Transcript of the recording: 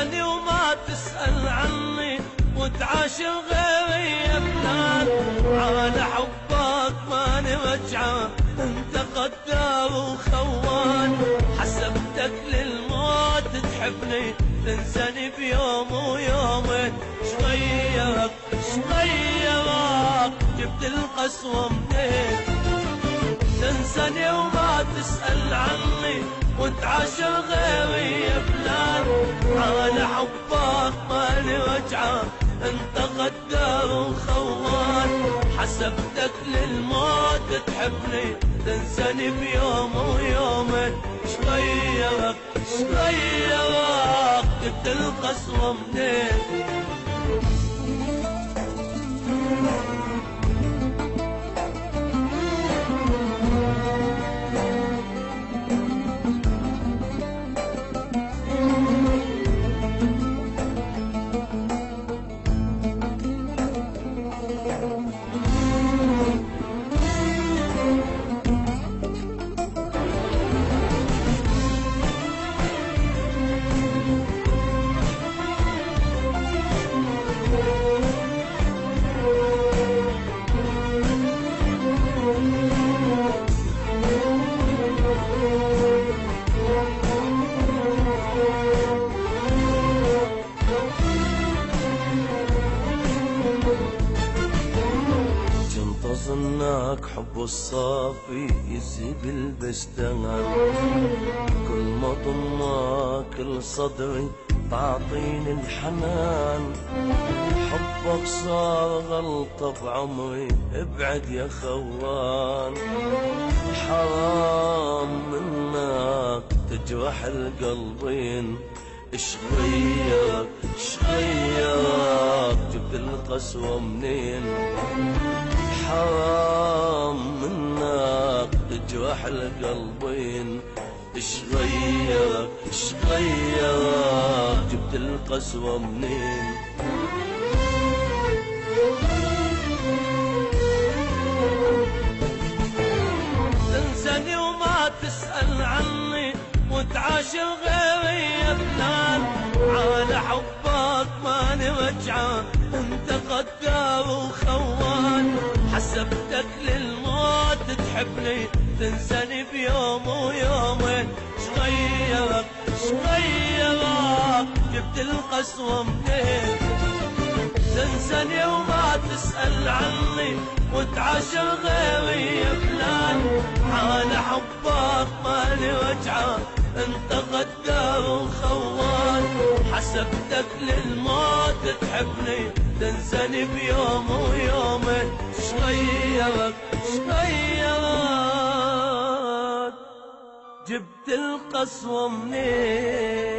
تنساني وما تسأل عني وتعاشر غيري يا فلان. على حبك ماني وجعان، انت قدار وخوان. حسبتك للموت تحبني، تنساني بيوم ويومين. شغيرك جبت القسوة منين؟ تنساني وما تسأل عني وتعاشر غيري يا فلان. على حبك مالي وجعان، انت غدار وخوان. حسبتك للموت تحبني، تنساني بيوم ويومين. شغيرك جبت القسوة منين؟ ظنك حب الصافي يسيب البستان. كل ما ضمك لصدري تعطيني الحنان. حبك صار غلطة بعمري، ابعد يا خوان. حرام منك تجرح القلبين. ايش غيرك جبت القسوة منين؟ حرام منك تجرح القلبين. ايش غيرك جبت القسوة منين؟ تنساني وما تسأل عني وتعاشر غيري يا فلان. على حبك ماني وجعان، انت غدار وخوان. حسبتك للموت تحبني، تنساني بيوم ويومين. شغيرك جبت القسوة منين؟ تنساني وما تسأل عني وتعاشر غيري يا فلان. على حبك مالي وجعان، انت غدار وخوان. حسبتك للموت تحبني، تنساني بيوم ويومين. شغيرك جبت القسوة منين؟